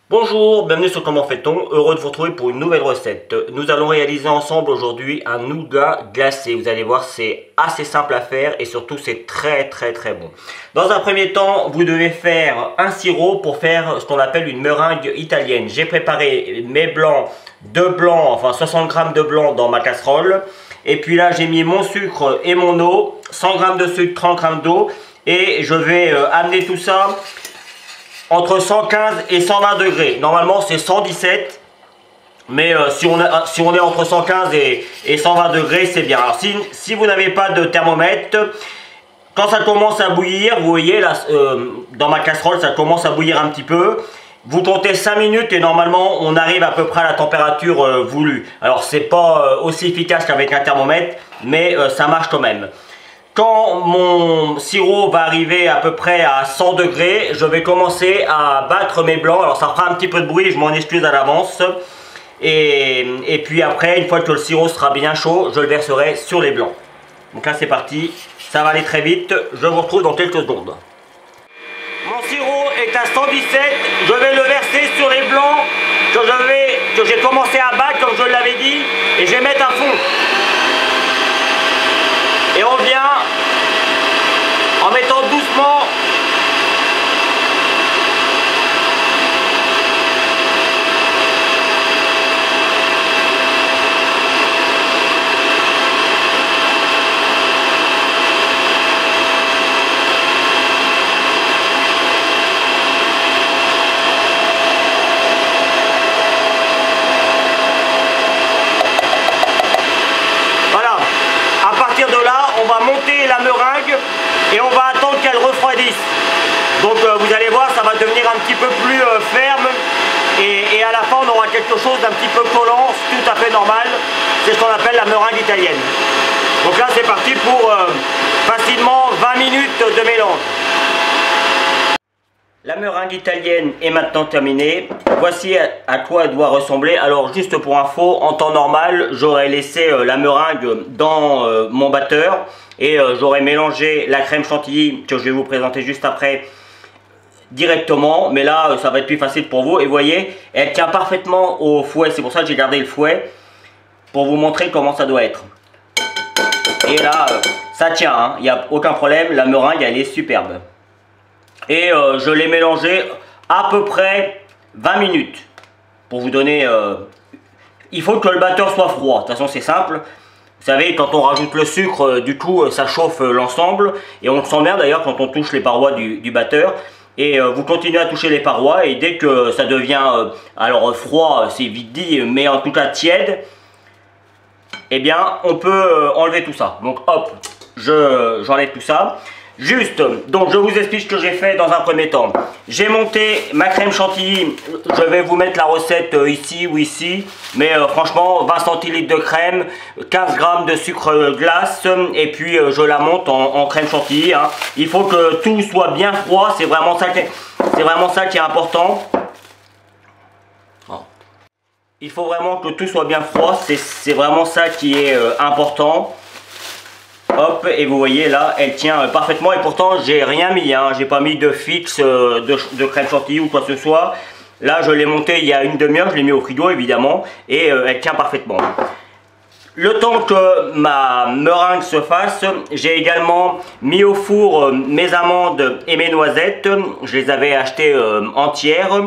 Bonjour, bienvenue sur Comment fait-on, heureux de vous retrouver pour une nouvelle recette. Nous allons réaliser ensemble aujourd'hui un nougat glacé. Vous allez voir, c'est assez simple à faire et surtout c'est très bon. Dans un premier temps, vous devez faire un sirop pour faire ce qu'on appelle une meringue italienne. J'ai préparé mes blancs, enfin 60 g de blanc dans ma casserole. Et puis là, j'ai mis mon sucre et mon eau, 100 g de sucre, 30 g d'eau. Et je vais amener tout ça entre 115 et 120 degrés. Normalement c'est 117, mais si on est entre 115 et 120 degrés, c'est bien. Alors si vous n'avez pas de thermomètre, quand ça commence à bouillir, vous voyez là, dans ma casserole ça commence à bouillir un petit peu. Vous comptez 5 minutes et normalement on arrive à peu près à la température voulue. Alors c'est pas aussi efficace qu'avec un thermomètre, mais ça marche quand même. Quand mon sirop va arriver à peu près à 100 degrés, je vais commencer à battre mes blancs. Alors ça fera un petit peu de bruit, je m'en excuse à l'avance. Et puis après, une fois que le sirop sera bien chaud, je le verserai sur les blancs. Donc là c'est parti, ça va aller très vite, je vous retrouve dans quelques secondes. Mon sirop est à 117, je vais le verser sur les blancs que j'ai commencé à battre comme je l'avais dit, et je vais mettre à fond. Et on vient en mettant doucement. Voilà. À partir de là, on va monter la meringue et on va attendre qu'elle refroidisse. Donc vous allez voir, ça va devenir un petit peu plus ferme et à la fin on aura quelque chose d'un petit peu collant, tout à fait normal. C'est ce qu'on appelle la meringue italienne. Donc là c'est parti pour facilement 20 minutes de mélange. La meringue italienne est maintenant terminée. Voici à quoi elle doit ressembler. Alors juste pour info, en temps normal, j'aurais laissé la meringue dans mon batteur et j'aurais mélangé la crème chantilly que je vais vous présenter juste après directement. Mais là, ça va être plus facile pour vous. Et vous voyez, elle tient parfaitement au fouet. C'est pour ça que j'ai gardé le fouet pour vous montrer comment ça doit être. Et là, ça tient, hein. Il n'y a aucun problème. La meringue, elle est superbe. Et je l'ai mélangé à peu près 20 minutes pour vous donner il faut que le batteur soit froid. De toute façon c'est simple, vous savez, quand on rajoute le sucre, du coup ça chauffe l'ensemble et on le sent bien d'ailleurs quand on touche les parois du batteur. Et vous continuez à toucher les parois et dès que ça devient alors froid, c'est vite dit, mais en tout cas tiède, eh bien on peut enlever tout ça. Donc hop, j'enlève tout ça. Juste, donc je vous explique ce que j'ai fait dans un premier temps. J'ai monté ma crème chantilly, je vais vous mettre la recette ici ou ici, mais franchement 20 centilitres de crème, 15 g de sucre glace, et puis je la monte en crème chantilly, hein. Il faut que tout soit bien froid, c'est vraiment ça qui est important. Il faut vraiment que tout soit bien froid, c'est vraiment ça qui est important. Hop, et vous voyez là, elle tient parfaitement et pourtant j'ai rien mis, hein, j'ai pas mis de fixe de crème chantilly ou quoi que ce soit. Là je l'ai monté il y a une demi-heure, je l'ai mis au frigo évidemment et elle tient parfaitement. Le temps que ma meringue se fasse, j'ai également mis au four mes amandes et mes noisettes. Je les avais achetées entières,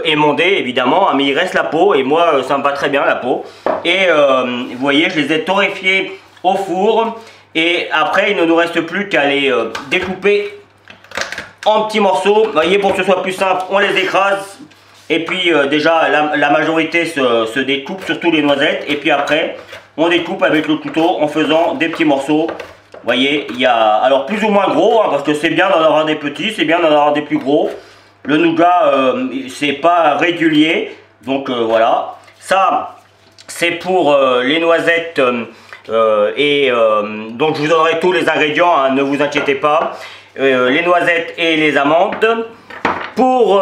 émondées évidemment, mais il reste la peau et moi ça me va très bien la peau. Et vous voyez, je les ai torréfiées au four. Et après, il ne nous reste plus qu'à les découper en petits morceaux. Vous voyez, pour que ce soit plus simple, on les écrase. Et puis déjà, la majorité se découpe, surtout les noisettes. Et puis après, on découpe avec le couteau en faisant des petits morceaux. Vous voyez, il y a alors plus ou moins gros, hein, parce que c'est bien d'en avoir des petits, c'est bien d'en avoir des plus gros. Le nougat, c'est pas régulier. Donc voilà. Ça, c'est pour les noisettes. Donc je vous donnerai tous les ingrédients, hein, ne vous inquiétez pas. Les noisettes et les amandes. Pour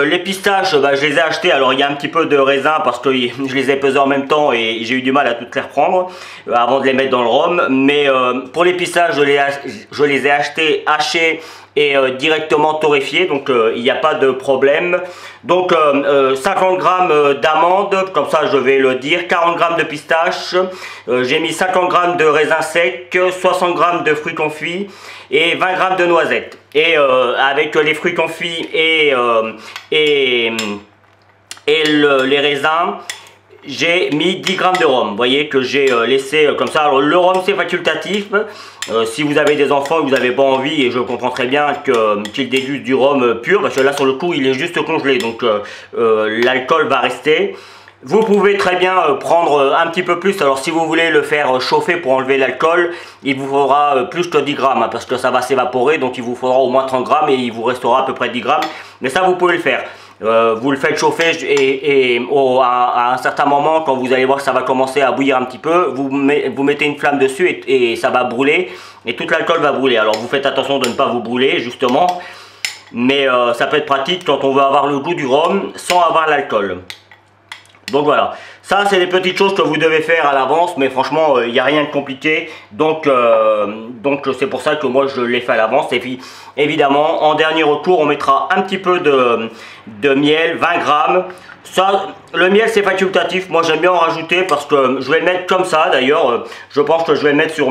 les pistaches, bah, je les ai achetés. Alors il y a un petit peu de raisin parce que je les ai pesés en même temps et j'ai eu du mal à toutes les reprendre avant de les mettre dans le rhum. Mais pour les pistaches, je les ai achetés hachés est directement torréfié, donc il n'y a pas de problème. Donc 50 g d'amandes, comme ça je vais le dire, 40 g de pistaches, j'ai mis 50 g de raisins secs, 60 g de fruits confits et 20 g de noisettes. Et avec les fruits confits et les raisins, j'ai mis 10 g de rhum. Vous voyez que j'ai laissé comme ça. Alors le rhum c'est facultatif. Si vous avez des enfants et que vous n'avez pas envie, et je comprends très bien qu'ils dégustent du rhum pur, parce que là sur le coup il est juste congelé, donc l'alcool va rester. Vous pouvez très bien prendre un petit peu plus. Alors si vous voulez le faire chauffer pour enlever l'alcool, il vous faudra plus que 10 grammes, hein, parce que ça va s'évaporer, donc il vous faudra au moins 30 grammes et il vous restera à peu près 10 grammes. Mais ça vous pouvez le faire. Vous le faites chauffer et à un certain moment, quand vous allez voir que ça va commencer à bouillir un petit peu, vous mettez une flamme dessus et ça va brûler et toute l'alcool va brûler. Alors vous faites attention de ne pas vous brûler justement, mais ça peut être pratique quand on veut avoir le goût du rhum sans avoir l'alcool. Donc voilà, ça c'est des petites choses que vous devez faire à l'avance, mais franchement il n'y a rien de compliqué, donc c'est pour ça que moi je l'ai fait à l'avance. Et puis évidemment en dernier recours on mettra un petit peu de miel, 20 grammes. Ça, le miel c'est facultatif, moi j'aime bien en rajouter parce que je vais le mettre comme ça. D'ailleurs je pense que je vais le mettre sur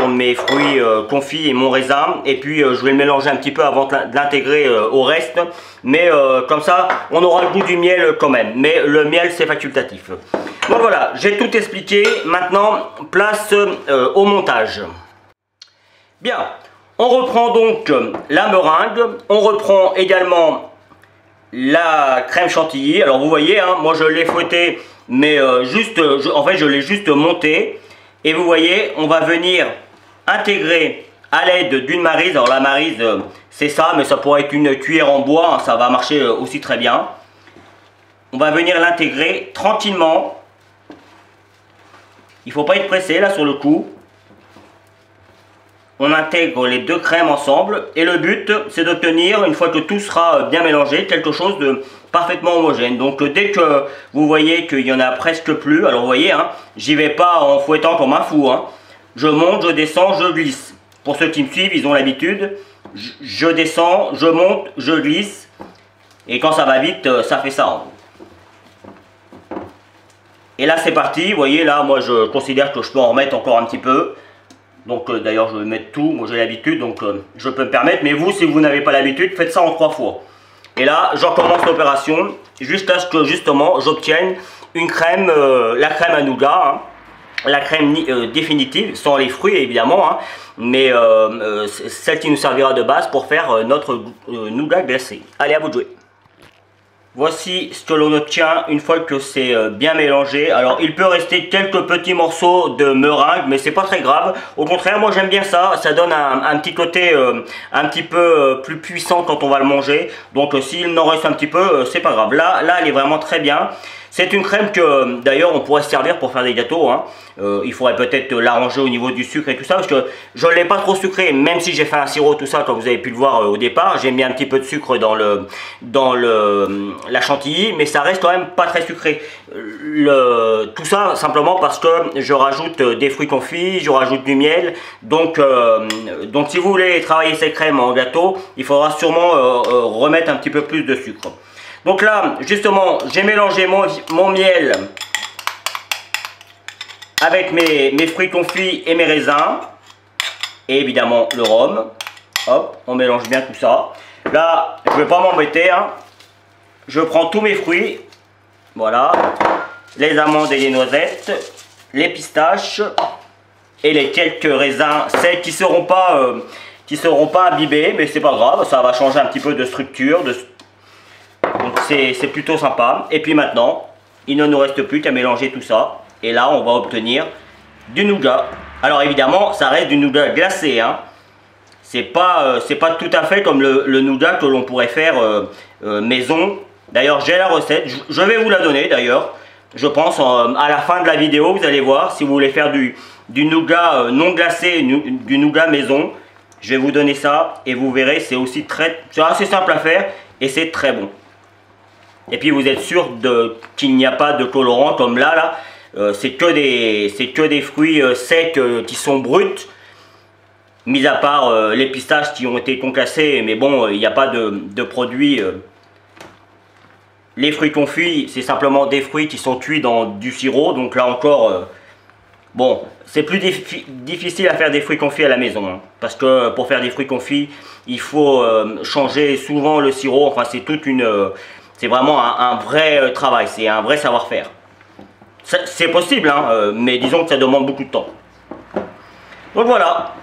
mes fruits confits et mon raisin, et puis je vais le mélanger un petit peu avant de l'intégrer au reste, mais comme ça on aura le goût du miel quand même, mais le miel c'est facultatif. Donc voilà, j'ai tout expliqué. Maintenant place au montage. Bien, on reprend donc la meringue, on reprend également la crème chantilly. Alors vous voyez, hein, moi je l'ai fouetté, mais en fait je l'ai juste monté. Et vous voyez, on va venir intégrer à l'aide d'une maryse. Alors la maryse c'est ça, mais ça pourrait être une cuillère en bois, hein, ça va marcher aussi très bien. On va venir l'intégrer tranquillement. Il ne faut pas être pressé là sur le coup. On intègre les deux crèmes ensemble et le but c'est d'obtenir, une fois que tout sera bien mélangé, quelque chose de parfaitement homogène. Donc dès que vous voyez qu'il y en a presque plus, alors vous voyez, hein, j'y vais pas en fouettant comme un fou, hein. Je monte, je descends, je glisse. Pour ceux qui me suivent, ils ont l'habitude. Je descends, je monte, je glisse, et quand ça va vite, ça fait ça. Et là c'est parti. Vous voyez, là moi je considère que je peux en remettre encore un petit peu. Donc d'ailleurs je vais mettre tout, moi j'ai l'habitude, donc je peux me permettre. Mais vous, si vous n'avez pas l'habitude, faites ça en 3 fois. Et là je recommence l'opération jusqu'à ce que justement j'obtienne une crème, la crème à nougat, hein, la crème définitive, sans les fruits évidemment, hein, mais celle qui nous servira de base pour faire notre nougat glacé. Allez, à vous de jouer. Voici ce que l'on obtient une fois que c'est bien mélangé. Alors il peut rester quelques petits morceaux de meringue, mais c'est pas très grave. Au contraire, moi j'aime bien ça. Ça donne un petit côté un petit peu plus puissant quand on va le manger. Donc s'il en reste un petit peu, c'est pas grave. Là elle est vraiment très bien. C'est une crème que d'ailleurs on pourrait se servir pour faire des gâteaux, hein. Il faudrait peut-être l'arranger au niveau du sucre et tout ça, parce que je ne l'ai pas trop sucré, même si j'ai fait un sirop, tout ça, comme vous avez pu le voir au départ. J'ai mis un petit peu de sucre dans la chantilly, mais ça reste quand même pas très sucré. Tout ça simplement parce que je rajoute des fruits confits, je rajoute du miel. Donc si vous voulez travailler ces crèmes en gâteau, il faudra sûrement remettre un petit peu plus de sucre. Donc là, justement, j'ai mélangé mon miel avec mes fruits confits et mes raisins. Et évidemment, le rhum. Hop, on mélange bien tout ça. Là, je ne vais pas m'embêter, hein. Je prends tous mes fruits. Voilà. Les amandes et les noisettes. Les pistaches. Et les quelques raisins secs qui ne seront pas imbibés. Mais c'est pas grave, ça va changer un petit peu de structure, donc c'est plutôt sympa. Et puis maintenant, il ne nous reste plus qu'à mélanger tout ça. Et là, on va obtenir du nougat. Alors évidemment, ça reste du nougat glacé, hein. C'est pas tout à fait comme le nougat que l'on pourrait faire maison. D'ailleurs, j'ai la recette. Je vais vous la donner d'ailleurs. Je pense à la fin de la vidéo, vous allez voir. Si vous voulez faire du nougat non glacé, du nougat maison, je vais vous donner ça. Et vous verrez, c'est assez simple à faire et c'est très bon. Et puis vous êtes sûr qu'il n'y a pas de colorant comme là. C'est que des fruits secs qui sont bruts. Mis à part les pistaches qui ont été concassés, mais bon, il n'y a pas de produits. Les fruits confits, c'est simplement des fruits qui sont cuits dans du sirop. Donc là encore, bon, c'est plus difficile à faire des fruits confits à la maison. Hein, parce que pour faire des fruits confits, il faut changer souvent le sirop. Enfin, c'est toute une... c'est vraiment un vrai travail, c'est un vrai savoir-faire. C'est possible, hein, mais disons que ça demande beaucoup de temps. Donc voilà.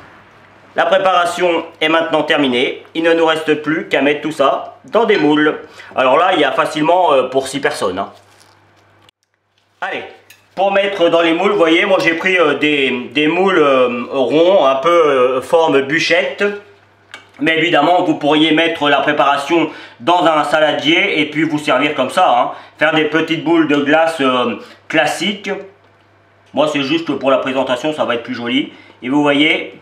La préparation est maintenant terminée. Il ne nous reste plus qu'à mettre tout ça dans des moules. Alors là, il y a facilement pour 6 personnes. Hein. Allez, pour mettre dans les moules, vous voyez, moi j'ai pris des moules ronds, un peu forme bûchette. Mais évidemment, vous pourriez mettre la préparation dans un saladier et puis vous servir comme ça. Hein. Faire des petites boules de glace classiques. Moi, c'est juste pour la présentation, ça va être plus joli. Et vous voyez...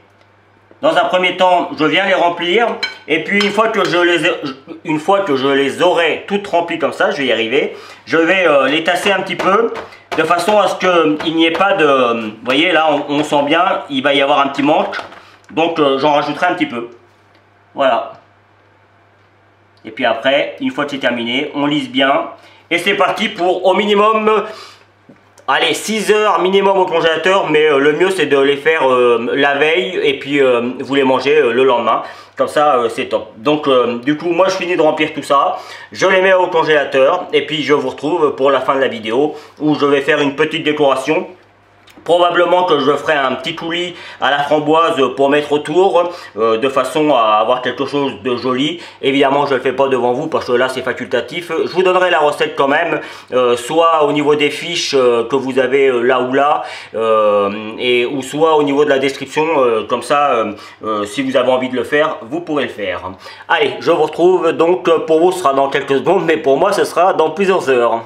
Dans un premier temps, je viens les remplir et puis une fois que je les aurai toutes remplies comme ça, je vais y arriver, je vais les tasser un petit peu de façon à ce qu'il n'y ait pas de... Vous voyez là, on sent bien, il va y avoir un petit manque, donc j'en rajouterai un petit peu. Voilà. Et puis après, une fois que c'est terminé, on lisse bien et c'est parti pour au minimum... Allez, 6 heures minimum au congélateur, mais le mieux c'est de les faire la veille et puis vous les mangez le lendemain. Comme ça, c'est top. Donc, du coup, moi je finis de remplir tout ça. Je les mets au congélateur et puis je vous retrouve pour la fin de la vidéo où je vais faire une petite décoration. Probablement que je ferai un petit coulis à la framboise pour mettre autour, de façon à avoir quelque chose de joli. Évidemment, je ne le fais pas devant vous parce que là, c'est facultatif. Je vous donnerai la recette quand même, soit au niveau des fiches que vous avez là ou là, ou soit au niveau de la description. Comme ça, si vous avez envie de le faire, vous pourrez le faire. Allez, je vous retrouve. Donc, pour vous, ce sera dans quelques secondes, mais pour moi, ce sera dans plusieurs heures.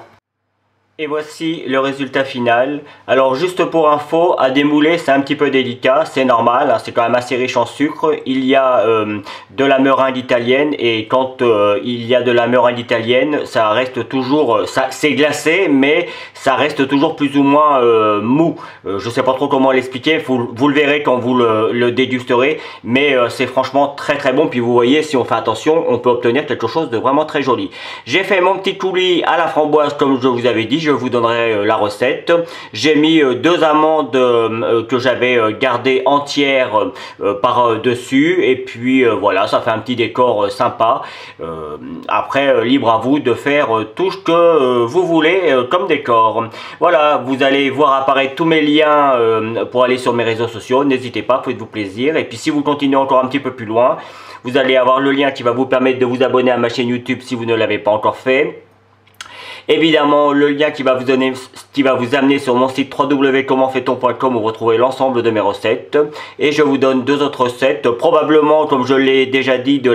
Et voici le résultat final. Alors juste pour info, à démouler c'est un petit peu délicat, c'est normal, hein, c'est quand même assez riche en sucre. Il y a de la meringue italienne et quand il y a de la meringue italienne, ça reste toujours, c'est glacé mais ça reste toujours plus ou moins mou. Je sais pas trop comment l'expliquer, vous le verrez quand vous le dégusterez, mais c'est franchement très très bon. Puis vous voyez, si on fait attention, on peut obtenir quelque chose de vraiment très joli. J'ai fait mon petit coulis à la framboise comme je vous avais dit. Je vous donnerai la recette. J'ai mis 2 amandes que j'avais gardées entières par dessus et puis voilà, ça fait un petit décor sympa. Après, libre à vous de faire tout ce que vous voulez comme décor. Voilà, vous allez voir apparaître tous mes liens pour aller sur mes réseaux sociaux. N'hésitez pas, faites-vous plaisir. Et puis si vous continuez encore un petit peu plus loin, vous allez avoir le lien qui va vous permettre de vous abonner à ma chaîne YouTube si vous ne l'avez pas encore fait. Évidemment, le lien qui va vous amener sur mon site www.commentfaiton.com où vous retrouvez l'ensemble de mes recettes. Et je vous donne 2 autres recettes, probablement, comme je l'ai déjà dit, du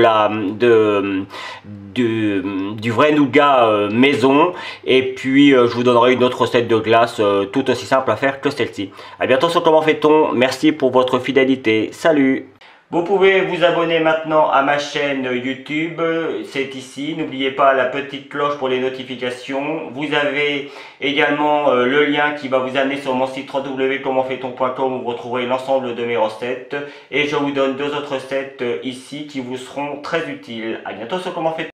vrai nougat maison. Et puis, je vous donnerai une autre recette de glace tout aussi simple à faire que celle-ci. À bientôt sur Comment Fait-on. Merci pour votre fidélité. Salut! Vous pouvez vous abonner maintenant à ma chaîne YouTube, c'est ici. N'oubliez pas la petite cloche pour les notifications. Vous avez également le lien qui va vous amener sur mon site www.commentfaiton.com où vous retrouverez l'ensemble de mes recettes. Et je vous donne 2 autres recettes ici qui vous seront très utiles. À bientôt sur Comment Fait-on.